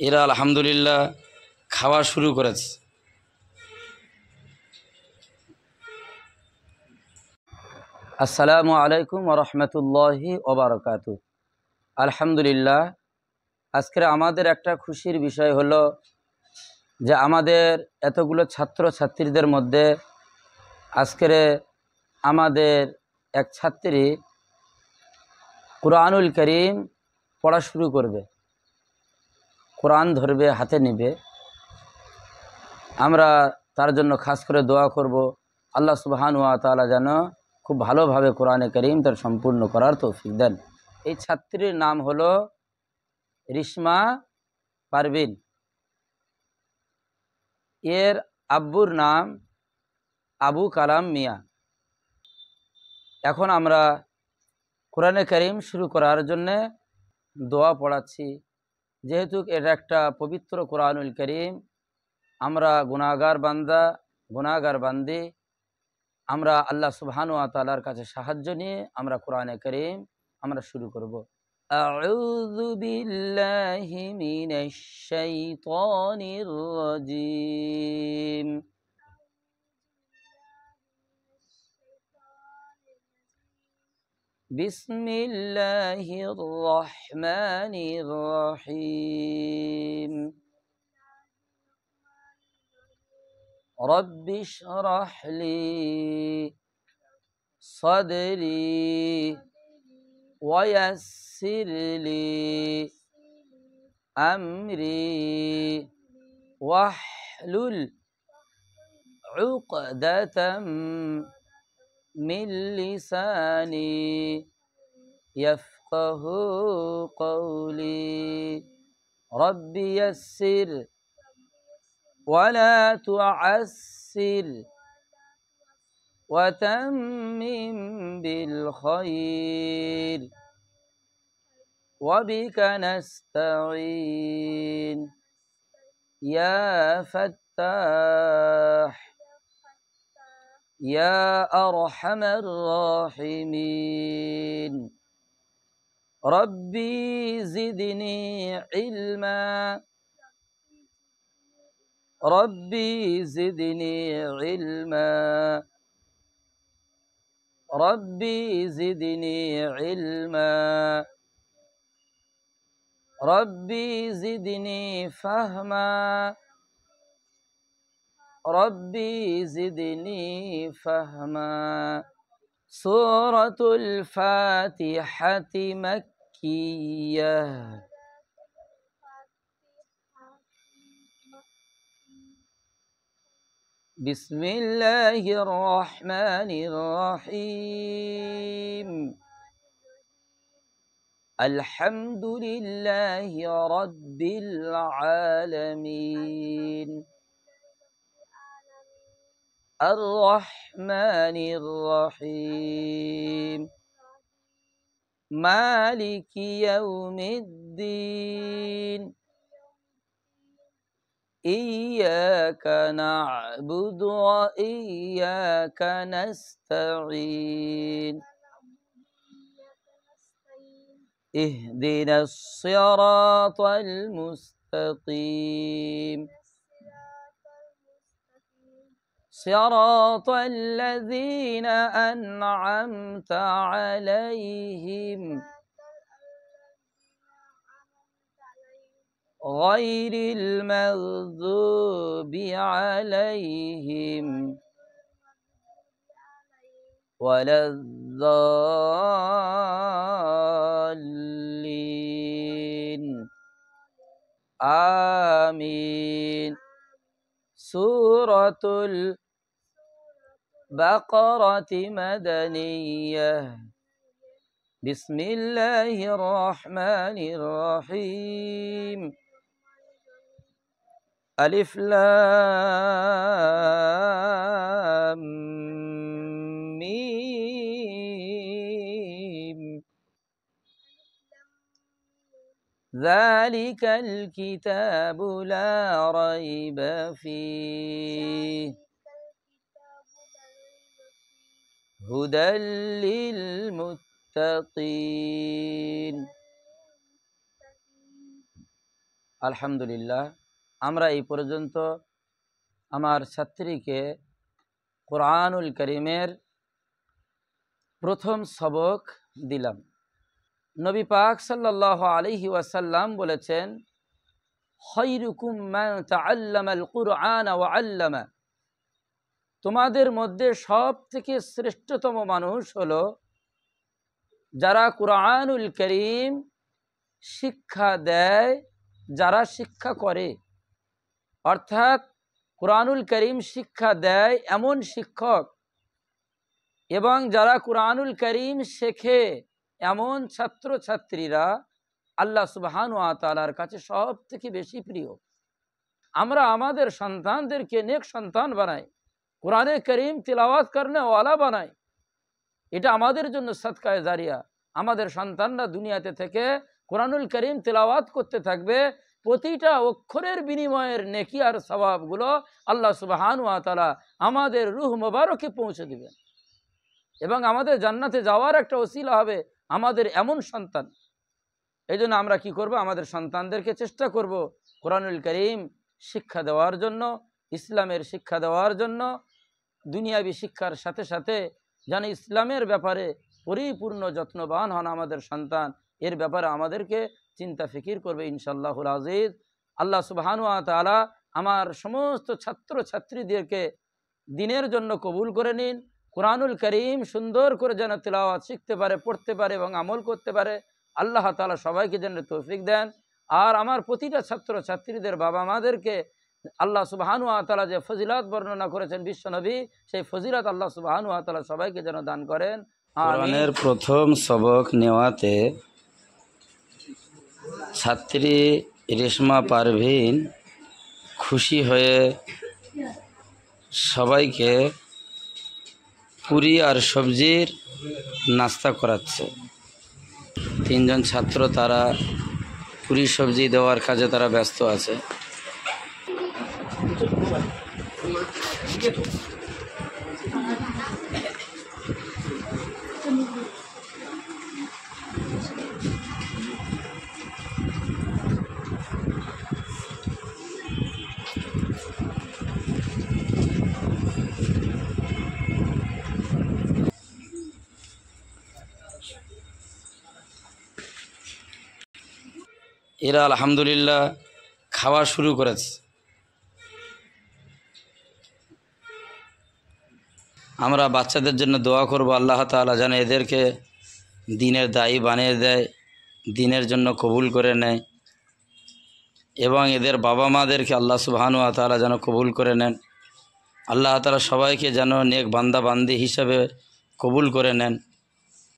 এরা আলহামদুলিল্লাহ খাওয়া শুরু করেছে। আসসালামু আলাইকুম ওয়া রাহমাতুল্লাহি ওয়া বারাকাতুহু। আলহামদুলিল্লাহ, আজকের আমাদের একটা খুশির বিষয় হলো যে আমাদের এতগুলো ছাত্র ছাত্রীদের মধ্যে আজকের আমাদের এক ছাত্রী কুরআনুল কারীম পড়া শুরু করবে, কোরআন ধরবে, হাতে নেবে। আমরা তার জন্য খাস করে দোয়া করব, আল্লাহ সুবহানাহু ওয়া তাআলা যেন খুব ভালোভাবে কোরআনে কারীম তার সম্পূর্ণ করার তৌফিক দেন। এই ছাত্রীর নাম হলো রিশমা পারভিন। এর আব্বুর নাম আবু কালাম মিয়া। এখন আমরা কোরআনে কারীম শুরু করার জন্যে দোয়া পড়াচ্ছি। যেহেতু এটা একটা পবিত্র কোরআনুল কারীম, আমরা গুনাহগার বান্দা, গুনাহগার বান্দি, আমরা আল্লাহ সুবহানাহু ওয়া তাআলার কাছে সাহায্য নিয়ে আমরা কোরআনে কারীম আমরা শুরু করব। আউযু বিল্লাহি মিনাশ শাইতানির রাজীম। বিসমিল্লাহির রহমানির রহিম। রব্বি ইশরাহ লি সাদরি ওয়া ইয়াসসির লি আমরি ওয়াহলুল উকদাতাম মিন লিসানি ইয়াফকাহু কওলি। রব্বি ইয়াসসির ওয়ালা তুআসসির ওয়াতাম্মিম বিল খায়র ওয়াবিকা নাস্তাঈন ইয়া ফাত্তাহ ইয়া আরহামার রাহিমিন। রব্বি জিদনি ইলমা রব্বি জিদনি ইলমা রব্বি জিদনি ইলমা রব্বি জিদনি ফাহমা রব্বি জিদনি ফাহমা। সূরাতুল ফাতিহাতি মাক্কিয়াহ। বিসমিল্লাহির রহমানির রহিম। আলহামদুলিল্লাহি রাব্বিল আলামিন। আর রহমানির রহিম। মালিকি ইয়াউমিদ্দিন। ইয়্যাকা না'বুদু ওয়া ইয়্যাকা নাস্তাঈন। ইহদিনাস সিরাতাল মুস্তাকিম। সিরাতাল লাযীনা আন'আমতা আলাইহিম গায়রিল মাগযুবি আলাইহিম ওয়ালাদ-দাল্লিন। আমিন। সূরাতুল বাকারাতি মাদানিয়াহ। বিসমিল্লাহির রহমানির রহিম। আলিফ লাম মিম। যালিকাল কিতাবু লা রাইবা ফীহ হুদাল লিল মুত্তাকিন। আলহামদুলিল্লাহ, আমরা এই পর্যন্ত আমার ছাত্রীকে কোরআনুল কারীমের প্রথম সবক দিলাম। নবী পাক সাল্লাল্লাহু আলাইহি ওয়াসাল্লাম বলেছেন, খায়রুকুম মান তাআল্লামাল কুরআন ওয়া আল্লামা, তোমাদের মধ্যে সব থেকে শ্রেষ্ঠতম মানুষ হলো যারা কুরআনুল কারীম শিক্ষা দেয়, যারা শিক্ষা করে। অর্থাৎ কুরআনুল কারীম শিক্ষা দেয় এমন শিক্ষক এবং যারা কুরআনুল কারীম শেখে এমন ছাত্রছাত্রীরা আল্লাহ সুবহানাহু ওয়া তাআলার কাছে সব থেকে বেশি প্রিয়। আমরা আমাদের সন্তানদেরকে নেক সন্তান বানাই, কোরআনে কারীম তিলাওয়াত করনেওয়ালা বানাই। এটা আমাদের জন্য সাদকায়ে জারিয়া। আমাদের সন্তানরা দুনিয়াতে থেকে কোরআনুল কারীম তিলাওয়াত করতে থাকবে, প্রতিটা অক্ষরের বিনিময়ের নেকি আর সওয়াবগুলো আল্লাহ সুবহানাহু ওয়া তাআলা আমাদের রূহ মোবারকে পৌঁছে দিবেন এবং আমাদের জান্নাতে যাওয়ার একটা ওসিলা হবে আমাদের এমন সন্তান। এই জন্য আমরা কি করব, আমাদের সন্তানদেরকে চেষ্টা করব কোরআনুল কারীম শিক্ষা দেওয়ার জন্য, ইসলামের শিক্ষা দেওয়ার জন্য। দুনিয়াবি শিক্ষার সাথে সাথে যেন ইসলামের ব্যাপারে পরিপূর্ণ যত্নবান হন আমাদের সন্তান, এর ব্যাপারে আমাদেরকে চিন্তা ফিকির করবে ইনশাআল্লাহুল আজিজ। আল্লাহ সুবহানাহু ওয়া তাআলা আমার সমস্ত ছাত্রছাত্রীদেরকে দিনের জন্য কবুল করে নিন। কোরআনুল কারীম সুন্দর করে যেন তিলাওয়াত শিখতে পারে, পড়তে পারে এবং আমল করতে পারে। আল্লাহ তাআলা সবাইকে যেন তৌফিক দেন। আর আমার প্রতিটা ছাত্রছাত্রীদের বাবা মাদেরকে আল্লাহ সুবহানাহু ওয়া তাআলা যে ফজিলত বর্ণনা করেছেন বিশ্বনবী, সেই ফজিলত আল্লাহ সুবহানাহু ওয়া তাআলা সবাইকে যেন দান করেন। কোরআনের প্রথম সবক নেওয়াতে ছাত্রী রেশমা পারভীন খুশি হয়ে সবাইকে পুরি আর সবজির নাস্তা করাচ্ছে। তিনজন ছাত্র তারা পুরি সবজি দেওয়ার কাজে তারা ব্যস্ত আছে। এরা আলহামদুলিল্লাহ খাওয়া শুরু করেছে। আমরা বাচ্চাদের জন্য দোয়া করব, আল্লাহ তাআলা যেন এদেরকে দ্বীনের দায়ী বানিয়ে দেয়, দ্বীনের জন্য কবুল করে নেয় এবং এদের বাবা মাদেরকে আল্লাহ সুবহানাহু ওয়া তাআলা যেন কবুল করে নেন। আল্লাহ তাআলা সবাইকে যেন নেক বান্দা বান্দি হিসাবে কবুল করে নেন।